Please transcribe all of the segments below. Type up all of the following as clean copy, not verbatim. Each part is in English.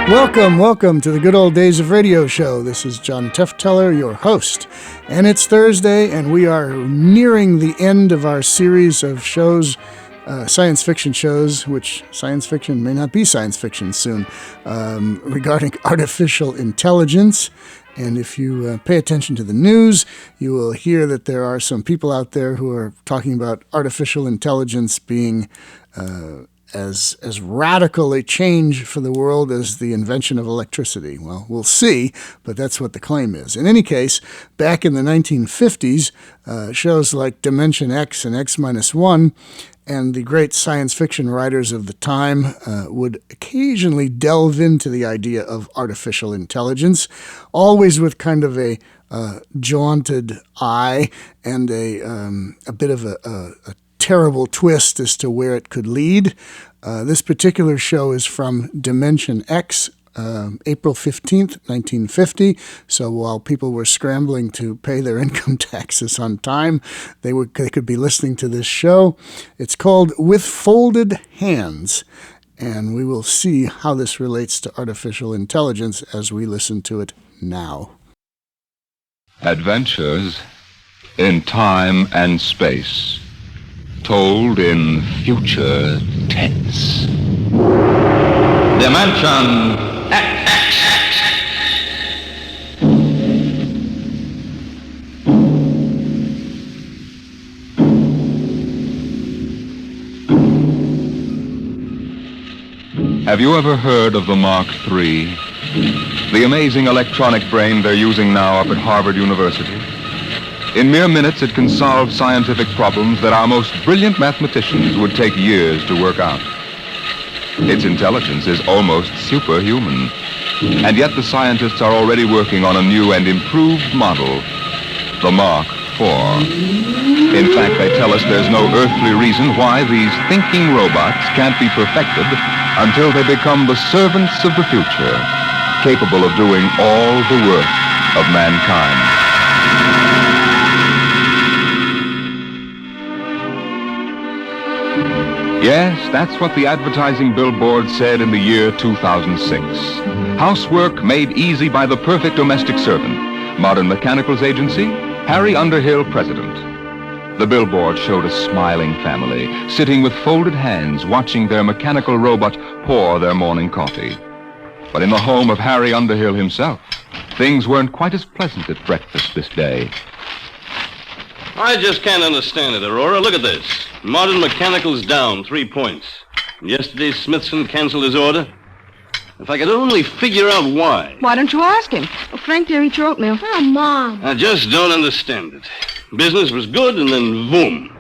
Welcome to the Good Old Days of Radio Show. This is John Tefteller, your host. And it's Thursday, and we are nearing the end of our series of shows, science fiction shows, which science fiction may not be science fiction soon, regarding artificial intelligence. And if you pay attention to the news, you will hear that there are some people out there who are talking about artificial intelligence being as radical a change for the world as the invention of electricity. Well, we'll see, but that's what the claim is. In any case, back in the 1950s, shows like Dimension X and X-1 and the great science fiction writers of the time would occasionally delve into the idea of artificial intelligence, always with kind of a jaunted eye and a bit of a terrible twist as to where it could lead. This particular show is from Dimension X, April 15th, 1950. So while people were scrambling to pay their income taxes on time, they could be listening to this show. It's called With Folded Hands, and we will see how this relates to artificial intelligence as we listen to it now. Adventures in time and space, told in future tense. Dimension X. Have you ever heard of the Mark III? The amazing electronic brain they're using now up at Harvard University? In mere minutes, it can solve scientific problems that our most brilliant mathematicians would take years to work out. Its intelligence is almost superhuman. And yet the scientists are already working on a new and improved model, the Mark IV. In fact, they tell us there's no earthly reason why these thinking robots can't be perfected until they become the servants of the future, capable of doing all the work of mankind. Yes, that's what the advertising billboard said in the year 2006. Housework made easy by the perfect domestic servant. Modern Mechanicals Agency, Harry Underhill, president. The billboard showed a smiling family, sitting with folded hands, watching their mechanical robot pour their morning coffee. But in the home of Harry Underhill himself, things weren't quite as pleasant at breakfast this day. I just can't understand it, Aurora. Look at this. Modern Mechanical's down 3 points. Yesterday, Smithson canceled his order. If I could only figure out why. Why don't you ask him? Well, Frank, dear, eat your oatmeal. Oh, Mom. I just don't understand it. Business was good, and then boom.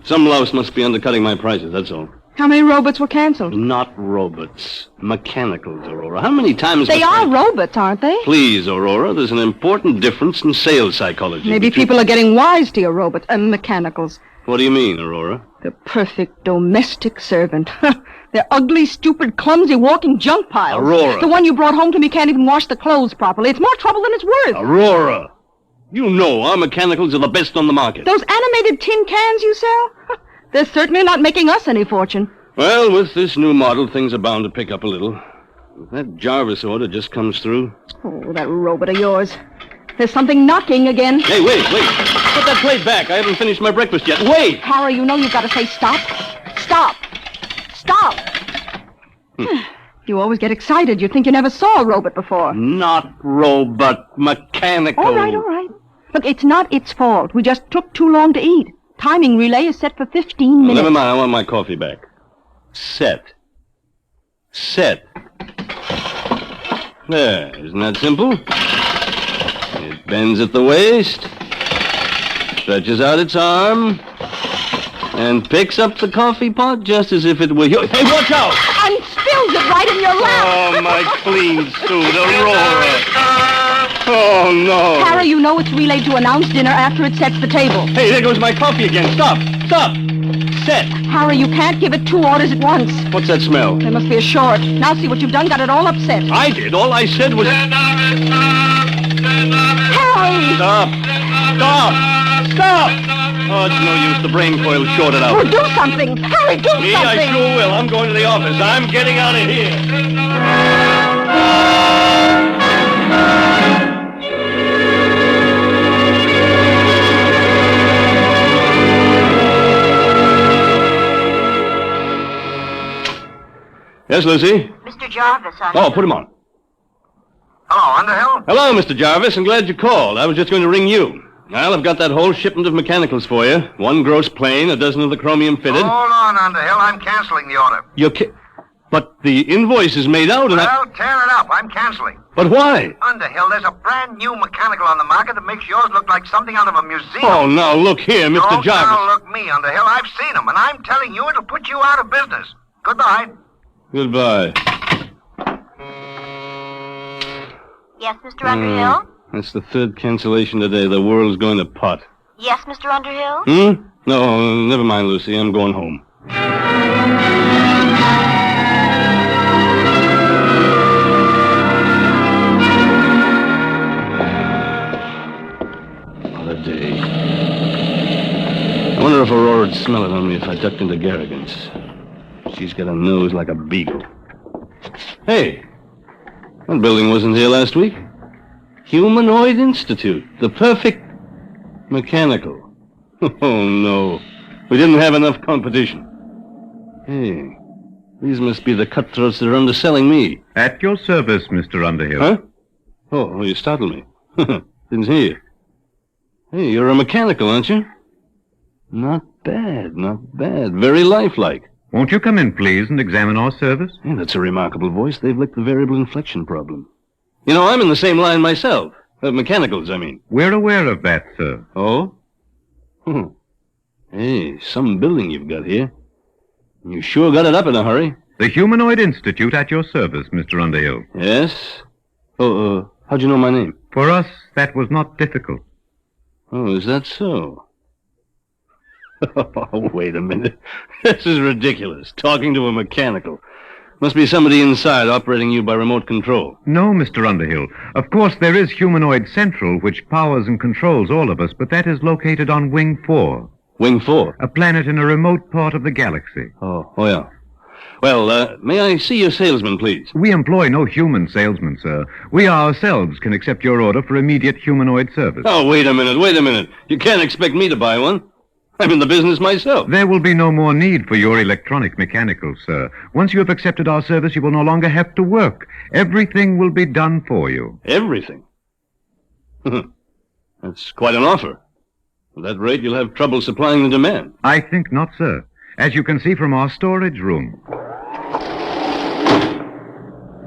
Some louse must be undercutting my prices, that's all. How many robots were canceled? Not robots. Mechanicals, Aurora. How many times... They are robots, aren't they? Please, Aurora, there's an important difference in sales psychology. Maybe people are getting wise to your robots and mechanicals. What do you mean, Aurora? The perfect domestic servant. They're ugly, stupid, clumsy, walking junk piles. Aurora. The one you brought home to me can't even wash the clothes properly. It's more trouble than it's worth. Aurora! You know our mechanicals are the best on the market. Those animated tin cans you sell? They're certainly not making us any fortune. Well, with this new model, things are bound to pick up a little. If that Jarvis order just comes through... Oh, that robot of yours. There's something knocking again. Hey, wait. Put that plate back. I haven't finished my breakfast yet. Wait! Harry, you know you've got to say stop. Stop. You always get excited. You think you never saw a robot before. Not robot, mechanical. All right. Look, it's not its fault. We just took too long to eat. Timing relay is set for 15 minutes. Never mind. I want my coffee back. Set. There, isn't that simple? It bends at the waist, stretches out its arm, and picks up the coffee pot just as if it were yours. Hey, watch out! And spills it right in your lap! Oh, my clean suit, Aurora! Oh, no! Harry, you know it's relayed to announce dinner after it sets the table. Hey, there goes my coffee again. Stop! Set! Harry, you can't give it 2 orders at once. What's that smell? There must be a short. Now see what you've done. Got it all upset. I did. All I said was... Harry! Stop! Oh, it's no use. The brain coil's shorted out. Well, do something. Harry, do something. I sure will. I'm going to the office. I'm getting out of here. Yes, Lucy? Mr. Jarvis, Oh, put him on. Hello, Underhill. Hello, Mr. Jarvis. I'm glad you called. I was just going to ring you. Well, I've got that whole shipment of mechanicals for you. 1 gross plane, a dozen of the chromium fitted. Hold on, Underhill. I'm canceling the order. But the invoice is made out and Well, tear it up. I'm canceling. But why? Underhill, there's a brand new mechanical on the market that makes yours look like something out of a museum. Oh, now, look here, Mr. Don't Jarvis. now look me, Underhill. I've seen them, and I'm telling you it'll put you out of business. Goodbye. Goodbye. Yes, Mr. Underhill? That's the 3rd cancellation today. The world's going to pot. Yes, Mr. Underhill? No, never mind, Lucy. I'm going home. What a day. I wonder if Aurora'd smell it on me if I ducked into Garrigan's. She's got a nose like a beagle. Hey, that building wasn't here last week. Humanoid Institute, the perfect mechanical. Oh, no. We didn't have enough competition. Hey, these must be the cutthroats that are underselling me. At your service, Mr. Underhill. Huh? Oh, you startled me. Didn't see you. Hey, you're a mechanical, aren't you? Not bad, not bad. Very lifelike. Won't you come in, please, and examine our service? Yeah, that's a remarkable voice. They've licked the variable inflection problem. You know, I'm in the same line myself. Mechanicals, I mean. We're aware of that, sir. Oh? Hey, some building you've got here. You sure got it up in a hurry. The Humanoid Institute at your service, Mr. Underhill. Yes? Oh, how'd you know my name? For us, that was not difficult. Oh, is that so? Oh, wait a minute. This is ridiculous. Talking to a mechanical. Must be somebody inside operating you by remote control. No, Mr. Underhill. Of course, there is Humanoid Central, which powers and controls all of us, but that is located on Wing 4. Wing 4? A planet in a remote part of the galaxy. Oh, yeah. Well, may I see your salesman, please? We employ no human salesman, sir. We ourselves can accept your order for immediate humanoid service. Oh, wait a minute. You can't expect me to buy one. I'm in the business myself. There will be no more need for your electronic mechanicals, sir. Once you have accepted our service, you will no longer have to work. Everything will be done for you. Everything? That's quite an offer. At that rate, you'll have trouble supplying the demand. I think not, sir. As you can see from our storage room.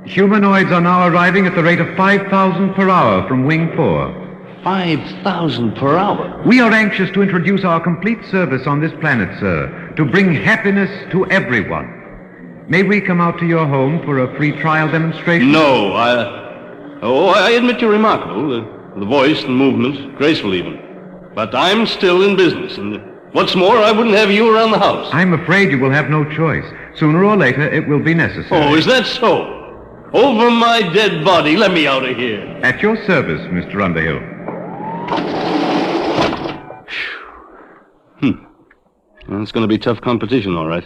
Humanoids are now arriving at the rate of 5,000 per hour from Wing 4. 5,000 per hour? We are anxious to introduce our complete service on this planet, sir, to bring happiness to everyone. May we come out to your home for a free trial demonstration? No, I admit you're remarkable. The voice and movement, graceful even. But I'm still in business, and what's more, I wouldn't have you around the house. I'm afraid you will have no choice. Sooner or later, it will be necessary. Oh, is that so? Over my dead body, let me out of here. At your service, Mr. Underhill. It's going to be tough competition, all right.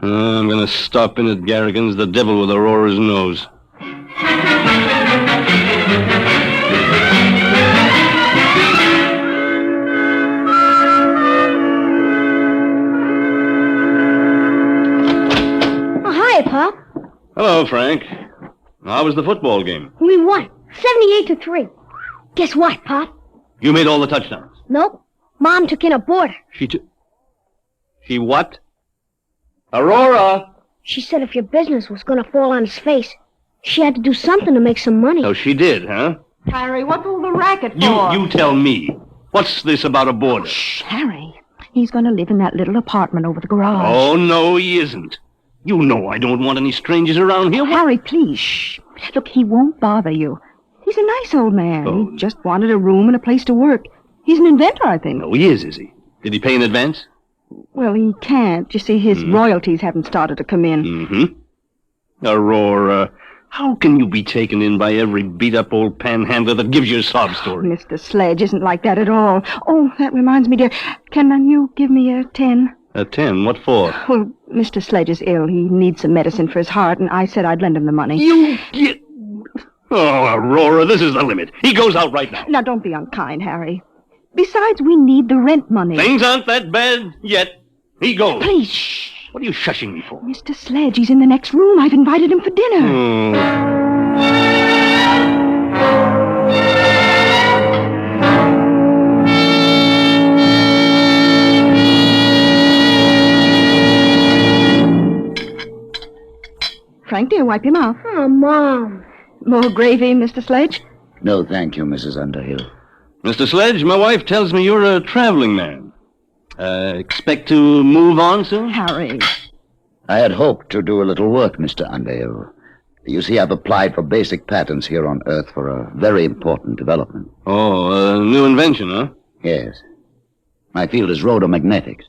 I'm going to stop in at Garrigan's, the devil with Aurora's nose. Oh, hi, Pop. Hello, Frank. How was the football game? We won, 78-3. Guess what, Pop? You made all the touchdowns. Nope. Mom took in a boarder. She what? Aurora! She said if your business was going to fall on his face, she had to do something to make some money. Oh, she did, huh? Harry, what's all the racket for? You tell me. What's this about a boarder? Shh, Harry. He's going to live in that little apartment over the garage. Oh, no, he isn't. You know I don't want any strangers around here. Harry, please, shh. Look, he won't bother you. He's a nice old man. Oh. He just wanted a room and a place to work. He's an inventor, I think. Oh, he is he? Did he pay in advance? Well, he can't. You see, his royalties haven't started to come in. Mm-hmm. Aurora, how can you be taken in by every beat-up old panhandler that gives you a sob story? Mr. Sledge isn't like that at all. Oh, that reminds me, dear. Can you give me a 10? At 10. What for? Well, Mr. Sledge is ill. He needs some medicine for his heart, and I said I'd lend him the money. You get... Oh, Aurora, this is the limit. He goes out right now. Now, don't be unkind, Harry. Besides, we need the rent money. Things aren't that bad yet. He goes. Please, shh. What are you shushing me for? Mr. Sledge, he's in the next room. I've invited him for dinner. Frank, dear, wipe your mouth. Oh, Mom. More gravy, Mr. Sledge? No, thank you, Mrs. Underhill. Mr. Sledge, my wife tells me you're a traveling man. Expect to move on soon? Harry. I had hoped to do a little work, Mr. Underhill. You see, I've applied for basic patents here on Earth for a very important development. Oh, a new invention, huh? Yes. My field is rhodomagnetics.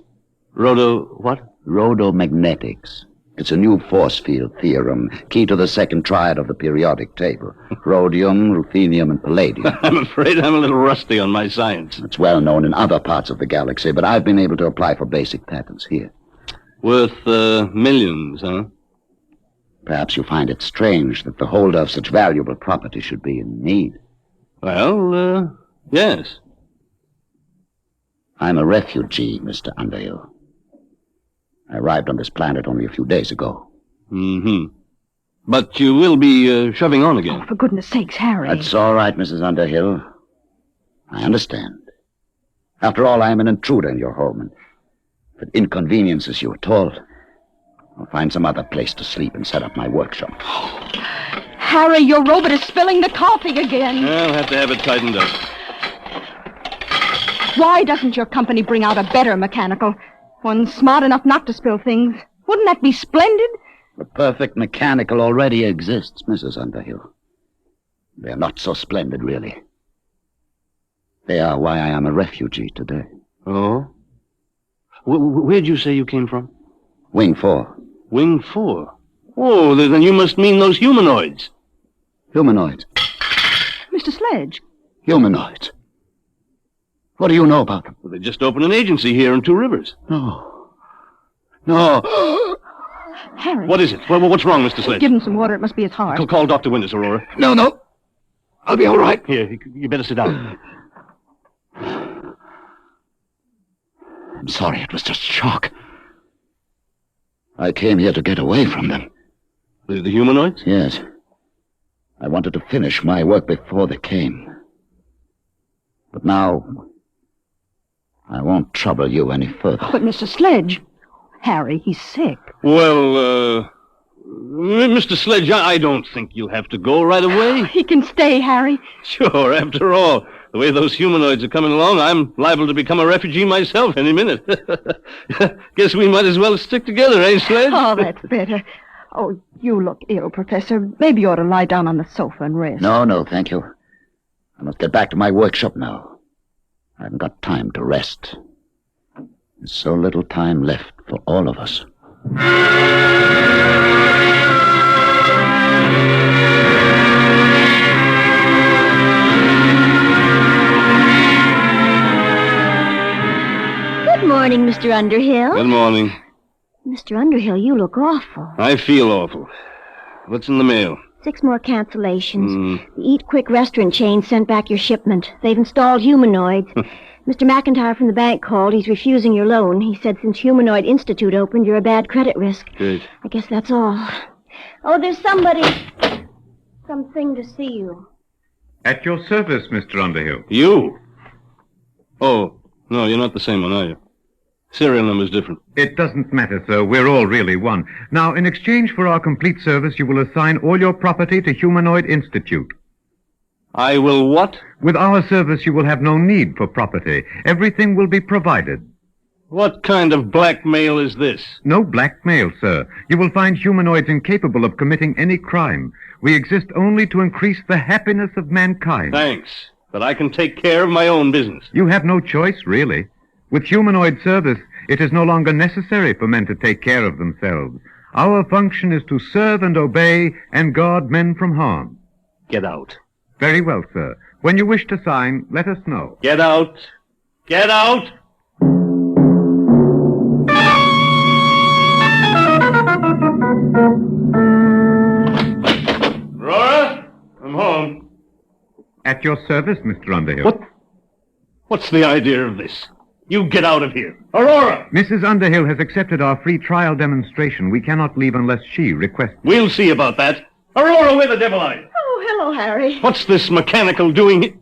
What? Rhodomagnetics. It's a new force field theorem, key to the second triad of the periodic table. Rhodium, ruthenium, and palladium. I'm afraid I'm a little rusty on my science. It's well known in other parts of the galaxy, but I've been able to apply for basic patents here. Worth, millions, huh? Perhaps you find it strange that the holder of such valuable property should be in need. Well, yes. I'm a refugee, Mr. Underhill. I arrived on this planet only a few days ago. Mm-hmm. But you will be shoving on again. Oh, for goodness sakes, Harry. That's all right, Mrs. Underhill. I understand. After all, I am an intruder in your home, and if it inconveniences you at all, I'll find some other place to sleep and set up my workshop. Harry, your robot is spilling the coffee again. I'll have to have it tightened up. Why doesn't your company bring out a better mechanical? One smart enough not to spill things. Wouldn't that be splendid? The perfect mechanical already exists, Mrs. Underhill. They are not so splendid, really. They are why I am a refugee today. Oh? Where'd you say you came from? Wing 4. Wing 4? Oh, then you must mean those humanoids. Humanoids. Mr. Sledge. Humanoids. What do you know about them? Well, they just opened an agency here in Two Rivers. No. No. Harry. What is it? What's wrong, Mr. Sledge? Give him some water. It must be his heart. Call Dr. Winters, Aurora. No. I'll be all right. Here, you better sit down. I'm sorry. It was just shock. I came here to get away from them. The humanoids? Yes. I wanted to finish my work before they came. But now, I won't trouble you any further. But, Mr. Sledge, Harry, he's sick. Well, Mr. Sledge, I don't think you'll have to go right away. He can stay, Harry. Sure, after all, the way those humanoids are coming along, I'm liable to become a refugee myself any minute. Guess we might as well stick together, eh, Sledge? Oh, that's better. Oh, you look ill, Professor. Maybe you ought to lie down on the sofa and rest. No, thank you. I must get back to my workshop now. I haven't got time to rest. There's so little time left for all of us. Good morning, Mr. Underhill. Good morning. Mr. Underhill, you look awful. I feel awful. What's in the mail? 6 more cancellations. The Eat Quick restaurant chain sent back your shipment. They've installed humanoids. Mr. McIntyre from the bank called. He's refusing your loan. He said since Humanoid Institute opened, you're a bad credit risk. Good. I guess that's all. Oh, there's something to see you. At your service, Mr. Underhill. You? Oh, no, you're not the same one, are you? Serial number's different. It doesn't matter, sir. We're all really one. Now, in exchange for our complete service, you will assign all your property to Humanoid Institute. I will what? With our service, you will have no need for property. Everything will be provided. What kind of blackmail is this? No blackmail, sir. You will find humanoids incapable of committing any crime. We exist only to increase the happiness of mankind. Thanks, but I can take care of my own business. You have no choice, really. With humanoid service, it is no longer necessary for men to take care of themselves. Our function is to serve and obey and guard men from harm. Get out. Very well, sir. When you wish to sign, let us know. Get out. Get out! Aurora, I'm home. At your service, Mr. Underhill. What's the idea of this? You get out of here. Aurora! Mrs. Underhill has accepted our free trial demonstration. We cannot leave unless she requests. We'll see about that. Aurora, where the devil are you? Oh, hello, Harry. What's this mechanical doing here?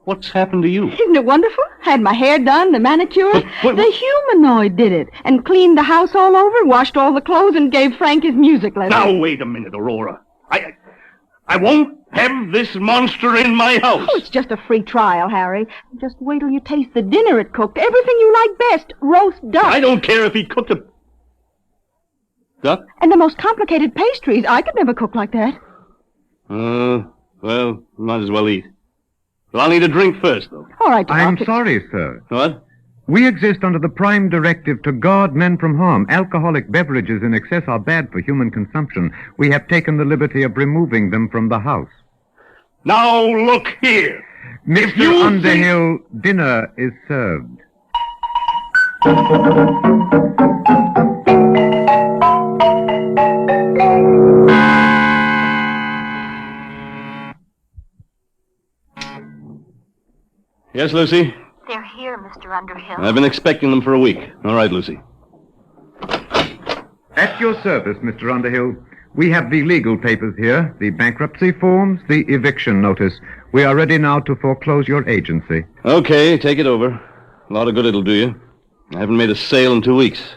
What's happened to you? Isn't it wonderful? Had my hair done, the manicure. The humanoid did it. And cleaned the house all over, washed all the clothes, and gave Frank his music lesson. Now, wait a minute, Aurora. I won't have this monster in my house. Oh, it's just a free trial, Harry. Just wait till you taste the dinner it cooked. Everything you like best. Roast duck. I don't care if he cooked a... Duck? And the most complicated pastries. I could never cook like that. Well, might as well eat. Well, I'll need a drink first, though. All right, Doc. I'm sorry, sir. What? We exist under the prime directive to guard men from harm. Alcoholic beverages in excess are bad for human consumption. We have taken the liberty of removing them from the house. Now, look here. Mr. Underhill, dinner is served. Yes, Lucy? They're here, Mr. Underhill. I've been expecting them for a week. All right, Lucy. At your service, Mr. Underhill. We have the legal papers here, the bankruptcy forms, the eviction notice. We are ready now to foreclose your agency. Okay, take it over. A lot of good it'll do you. I haven't made a sale in 2 weeks.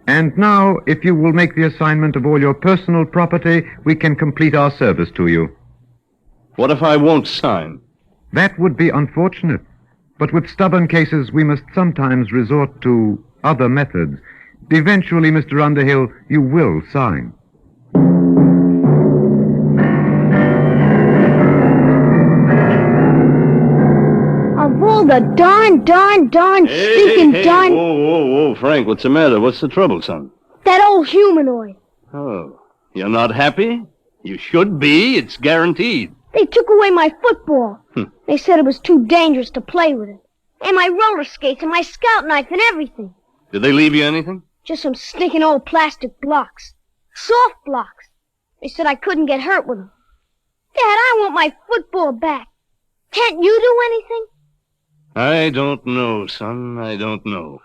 And now, if you will make the assignment of all your personal property, we can complete our service to you. What if I won't sign? That would be unfortunate. But with stubborn cases, we must sometimes resort to other methods. Eventually, Mr. Underhill, you will sign. Of all the darn, stinking darn... Whoa, Frank, what's the matter? What's the trouble, son? That old humanoid. Oh, you're not happy? You should be. It's guaranteed. They took away my football. They said it was too dangerous to play with it. And my roller skates and my scout knife and everything. Did they leave you anything? Just some stinking old plastic blocks. Soft blocks. They said I couldn't get hurt with them. Dad, I want my football back. Can't you do anything? I don't know, son. I don't know.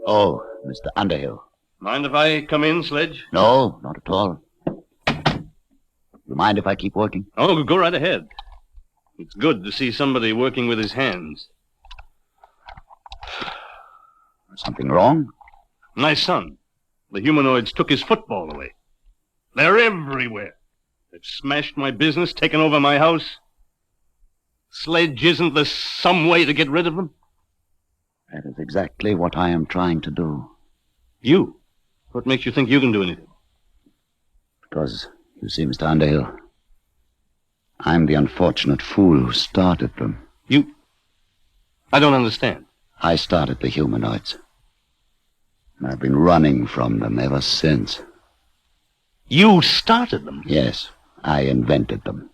Oh, Mr. Underhill. Mind if I come in, Sledge? No, not at all. You mind if I keep working? Oh, go right ahead. It's good to see somebody working with his hands. Something wrong? My son. The humanoids took his football away. They're everywhere. They've smashed my business, taken over my house. Sledge, isn't there some way to get rid of them? That is exactly what I am trying to do. You? What makes you think you can do anything? Because, you see, Mr. Underhill, I'm the unfortunate fool who started them. You? I don't understand. I started the humanoids. And I've been running from them ever since. You started them? Yes, I invented them.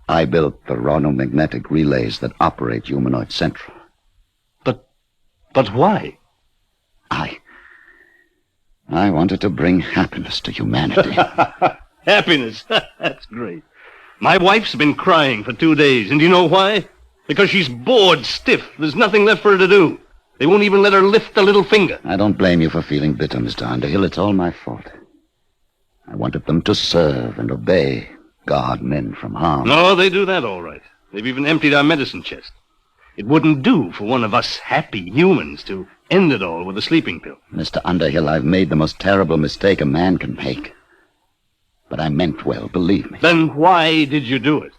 I built the ronomagnetic relays that operate Humanoid Central. But why? I wanted to bring happiness to humanity. Happiness? That's great. My wife's been crying for 2 days, and do you know why? Because she's bored stiff. There's nothing left for her to do. They won't even let her lift a little finger. I don't blame you for feeling bitter, Mr. Underhill. It's all my fault. I wanted them to serve and obey, guard men from harm. No, they do that all right. They've even emptied our medicine chest. It wouldn't do for one of us happy humans to end it all with a sleeping pill. Mr. Underhill, I've made the most terrible mistake a man can make. But I meant well, believe me. Then why did you do it?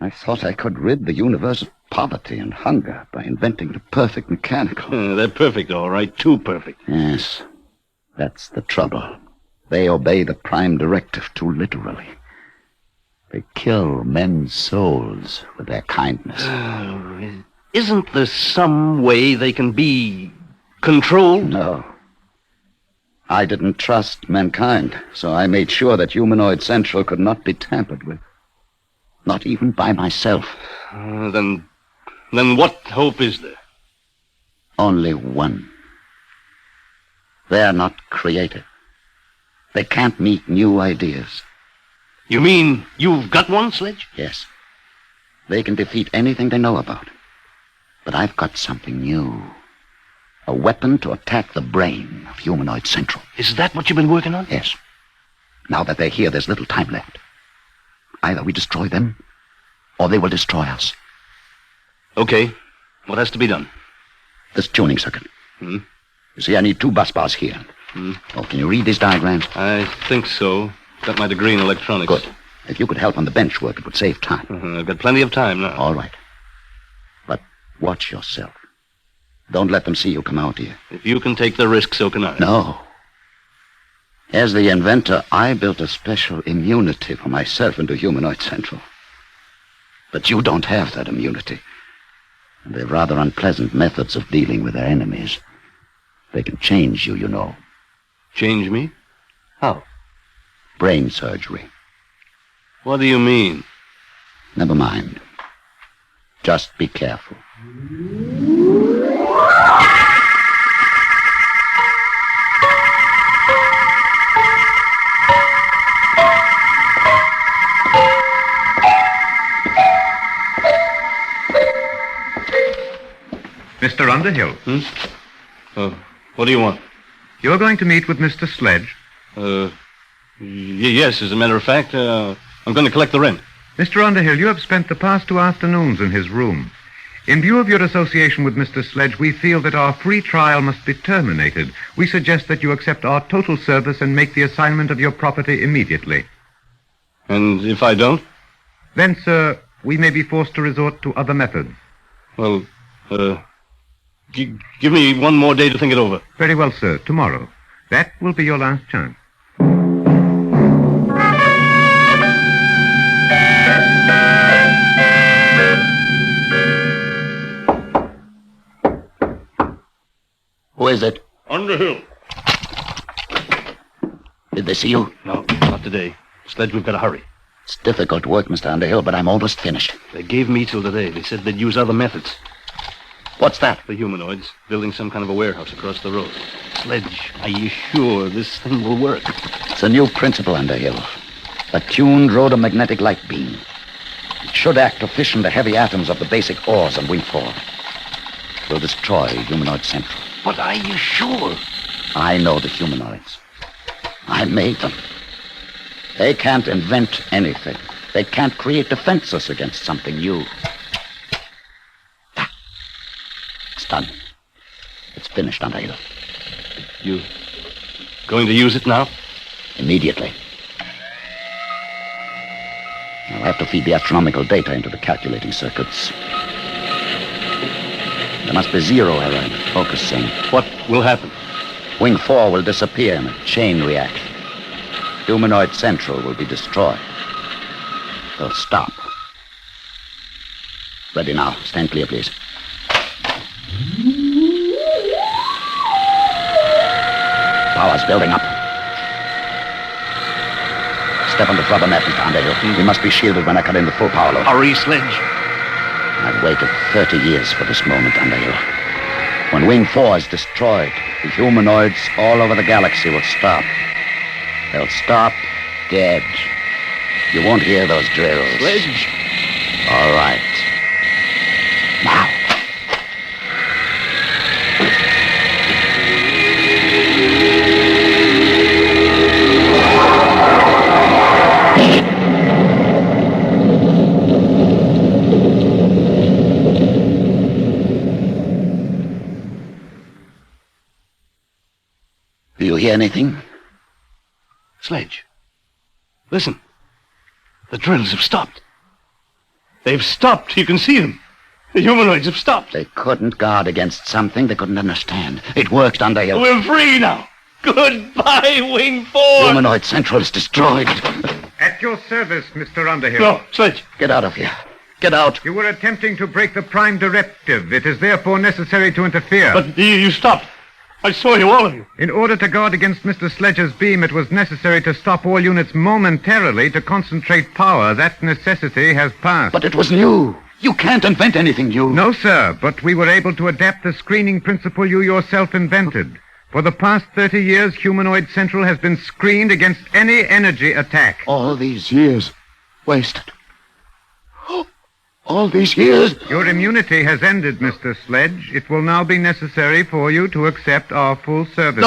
I thought I could rid the universe of poverty and hunger by inventing the perfect mechanical. They're perfect, all right. Too perfect. Yes, that's the trouble. They obey the prime directive too literally. They kill men's souls with their kindness. Isn't there some way they can be controlled? No. I didn't trust mankind, so I made sure that Humanoid Central could not be tampered with. Not even by myself. Then what hope is there? Only one. They're not creative. They can't meet new ideas. You mean you've got one, Sledge? Yes. They can defeat anything they know about. But I've got something new. A weapon to attack the brain of Humanoid Central. Is that what you've been working on? Yes. Now that they're here, there's little time left. Either we destroy them, or they will destroy us. Okay. What has to be done? This tuning circuit. Hmm? You see, I need 2 bus bars here. Hmm? Oh, can you read these diagrams? I think so. Got my degree in electronics. Good. If you could help on the bench work, it would save time. I've got plenty of time now. All right. But watch yourself. Don't let them see you come out here. If you can take the risk, so can I. No. As the inventor, I built a special immunity for myself into Humanoid Central. But you don't have that immunity. And they've rather unpleasant methods of dealing with their enemies. They can change you, you know. Change me? How? Brain surgery. What do you mean? Never mind. Just be careful. Mr. Underhill. What do you want? You're going to meet with Mr. Sledge. Yes, as a matter of fact, I'm going to collect the rent. Mr. Underhill, you have spent the past 2 afternoons in his room. In view of your association with Mr. Sledge, we feel that our free trial must be terminated. We suggest that you accept our total service and make the assignment of your property immediately. And if I don't? Then, sir, we may be forced to resort to other methods. Well, give me one more day to think it over. Very well, sir. Tomorrow. That will be your last chance. Who is it? Underhill. Did they see you? No, not today. Sledge, we've got to hurry. It's difficult work, Mr. Underhill, but I'm almost finished. They gave me till today. They said they'd use other methods. What's that? The humanoids, building some kind of a warehouse across the road. Sledge, are you sure this thing will work? It's a new principle, Underhill. A tuned rhodomagnetic light beam. It should act to fission the heavy atoms of the basic ores on Wing 4. It will destroy Humanoid Central. But are you sure? I know the humanoids. I made them. They can't invent anything. They can't create defenses against something new. It's done. It's finished, Underhill. You going to use it now? Immediately. I'll have to feed the astronomical data into the calculating circuits. There must be zero error in focusing. What will happen? Wing 4 will disappear in a chain reaction. Humanoid Central will be destroyed. They'll stop. Ready now. Stand clear, please. Power's building up. Step on the rubber mat, Mr. Underhill. We must be shielded when I cut in the full power load. Hurry, Sledge. I've waited 30 years for this moment, Underhill. When Wing 4 is destroyed, the humanoids all over the galaxy will stop. They'll stop dead. You won't hear those drills. Sledge. All right. Now. Do you hear anything? Sledge. Listen. The drills have stopped. They've stopped. You can see them. The humanoids have stopped. They couldn't guard against something they couldn't understand. It worked, Underhill. We're free now. Goodbye, Wing 4. Humanoid Central is destroyed. At your service, Mr. Underhill. No, Sledge. Get out of here. Get out. You were attempting to break the Prime Directive. It is therefore necessary to interfere. But you stopped. I saw you, all of you. In order to guard against Mr. Sledge's beam, it was necessary to stop all units momentarily to concentrate power. That necessity has passed. But it was new. You can't invent anything new. No, sir, but we were able to adapt the screening principle you yourself invented. For the past 30 years, Humanoid Central has been screened against any energy attack. All these years wasted. All these years. Your immunity has ended, Mr. Sledge. It will now be necessary for you to accept our full service.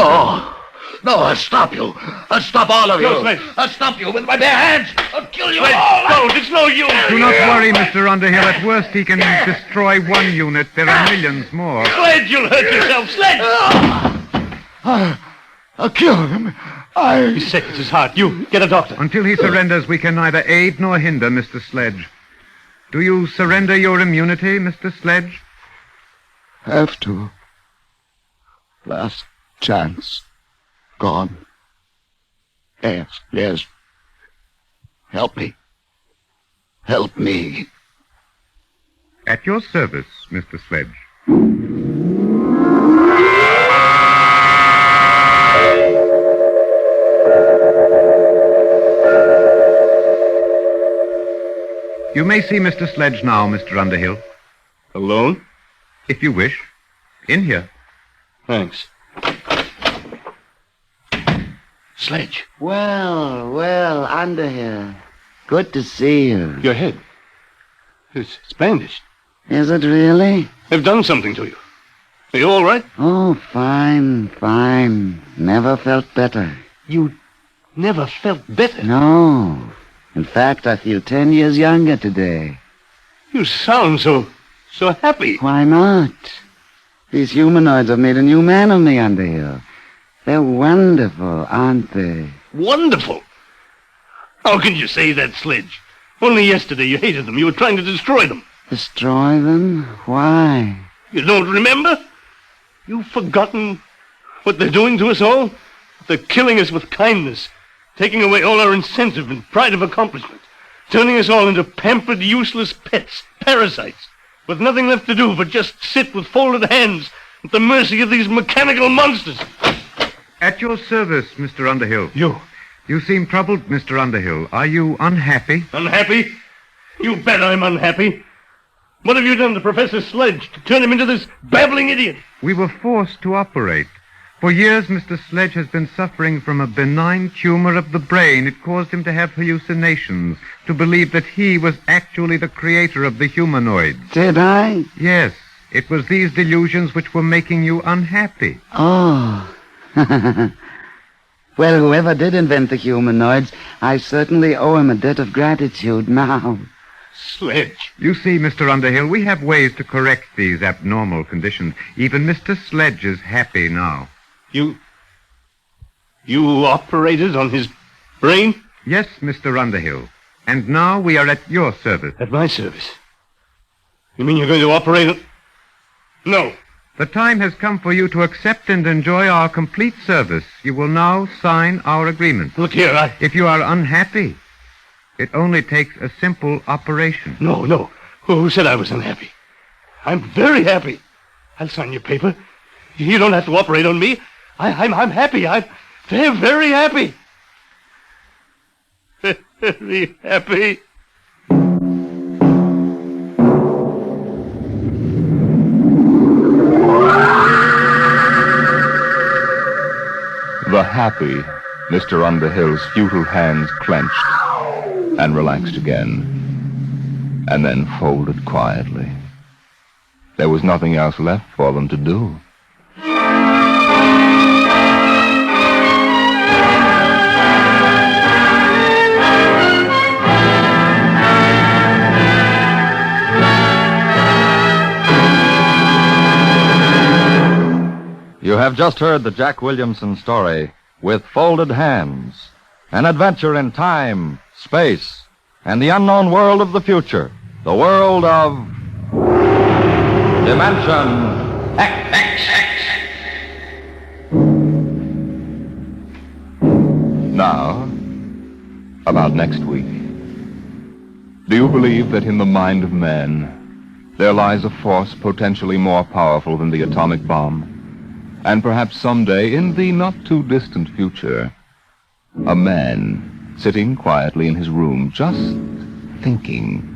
No, I'll stop you. I'll stop all of you. No, Sledge. I'll stop you with my bare hands. I'll kill you Sledge, all. don't. It's no use. Do not worry, Mr. Underhill. At worst, he can destroy one unit. There are millions more. Sledge, you'll hurt yourself. Sledge! I'll kill him. He's sick. It's his heart. You, get a doctor. Until he surrenders, we can neither aid nor hinder Mr. Sledge. Do you surrender your immunity, Mr. Sledge? Have to. Last chance. Gone. Yes. Help me. Help me. At your service, Mr. Sledge. You may see Mr. Sledge now, Mr. Underhill. Alone? If you wish. In here. Thanks. Sledge. Well, Underhill. Good to see you. Your head. It's bandaged. Is it really? They've done something to you. Are you all right? Oh, fine. Never felt better. You never felt better? No. In fact, I feel 10 years younger today. You sound so happy. Why not? These humanoids have made a new man of me, Underhill. They're wonderful, aren't they? Wonderful? How can you say that, Sledge? Only yesterday you hated them. You were trying to destroy them. Destroy them? Why? You don't remember? You've forgotten what they're doing to us all? They're killing us with kindness, taking away all our incentive and pride of accomplishment, turning us all into pampered, useless pets, parasites, with nothing left to do but just sit with folded hands at the mercy of these mechanical monsters. At your service, Mr. Underhill. You seem troubled, Mr. Underhill. Are you unhappy? Unhappy? You bet I'm unhappy. What have you done to Professor Sledge to turn him into this babbling idiot? We were forced to operate. For years, Mr. Sledge has been suffering from a benign tumor of the brain. It caused him to have hallucinations, to believe that he was actually the creator of the humanoids. Did I? Yes. It was these delusions which were making you unhappy. Oh. Well, whoever did invent the humanoids, I certainly owe him a debt of gratitude now. Sledge. You see, Mr. Underhill, we have ways to correct these abnormal conditions. Even Mr. Sledge is happy now. You operated on his brain? Yes, Mr. Underhill. And now we are at your service. At my service? You mean you're going to operate on... No. The time has come for you to accept and enjoy our complete service. You will now sign our agreement. Look here, If you are unhappy, it only takes a simple operation. No. Who said I was unhappy? I'm very happy. I'll sign your paper. You don't have to operate on me. I'm happy. I'm very, very happy. Very happy. The happy Mr. Underhill's futile hands clenched and relaxed again, and then folded quietly. There was nothing else left for them to do. You have just heard the Jack Williamson story, With Folded Hands, an adventure in time, space, and the unknown world of the future, the world of Dimension X. Now, about next week. Do you believe that in the mind of man there lies a force potentially more powerful than the atomic bomb? And perhaps someday, in the not-too-distant future, a man sitting quietly in his room, just thinking,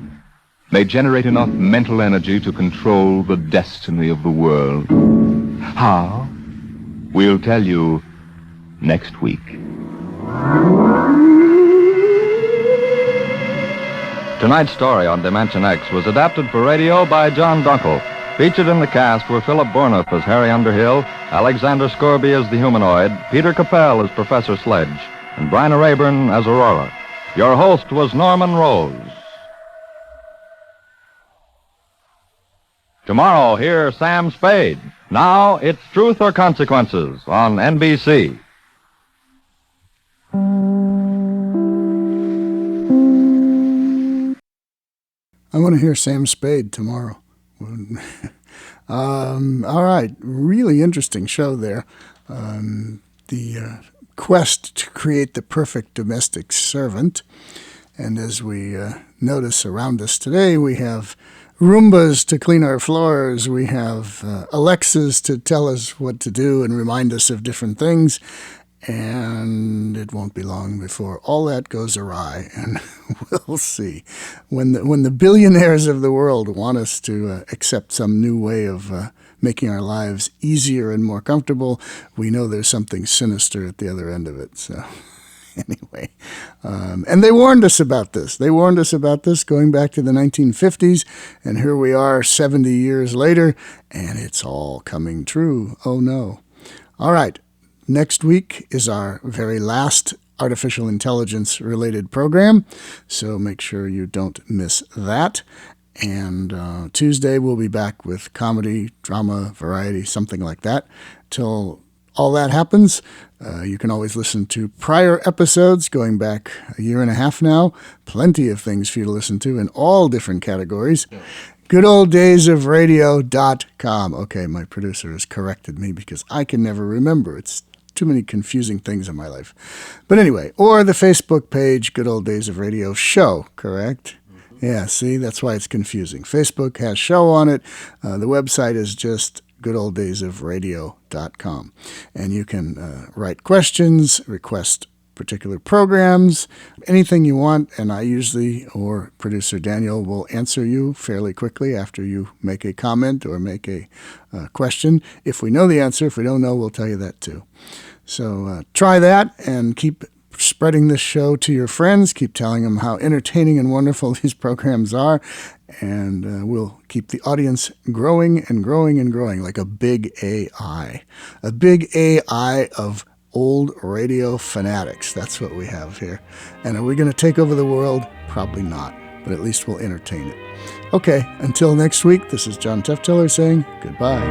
may generate enough mental energy to control the destiny of the world. How? We'll tell you next week. Tonight's story on Dimension X was adapted for radio by John Dunkel. Featured in the cast were Philip Bourneuf as Harry Underhill, Alexander Scorby as the humanoid, Peter Capell as Professor Sledge, and Bryna Rayburn as Aurora. Your host was Norman Rose. Tomorrow, hear Sam Spade. Now, it's Truth or Consequences on NBC. I want to hear Sam Spade tomorrow. All right, really interesting show there. The quest to create the perfect domestic servant. And as we notice around us today, we have Roombas to clean our floors. We have Alexas to tell us what to do and remind us of different things. And it won't be long before all that goes awry, and we'll see. When the billionaires of the world want us to accept some new way of making our lives easier and more comfortable, we know there's something sinister at the other end of it. So anyway, and they warned us about this. They warned us about this going back to the 1950s, and here we are 70 years later, and it's all coming true. Oh, no. All right. Next week is our very last artificial intelligence-related program, so make sure you don't miss that. And Tuesday we'll be back with comedy, drama, variety, something like that. Till all that happens, you can always listen to prior episodes going back a year and a half now. Plenty of things for you to listen to in all different categories. GoodOldDaysOfRadio.com. Okay, my producer has corrected me because I can never remember. It's too many confusing things in my life. But anyway, or the Facebook page, Good Old Days of Radio Show, correct? Mm-hmm. Yeah, see, that's why it's confusing. Facebook has show on it. The website is just goodolddaysofradio.com. And you can write questions, request particular programs, anything you want, and I usually, or producer Daniel, will answer you fairly quickly after you make a comment or make a question. If we know the answer, if we don't know, we'll tell you that too. So try that and keep spreading this show to your friends. Keep telling them how entertaining and wonderful these programs are, and we'll keep the audience growing and growing and growing like a big AI. A big AI of old radio fanatics. That's what we have here. And are we going to take over the world? Probably not, but at least we'll entertain it. Okay, until next week, this is John Tefteller saying goodbye.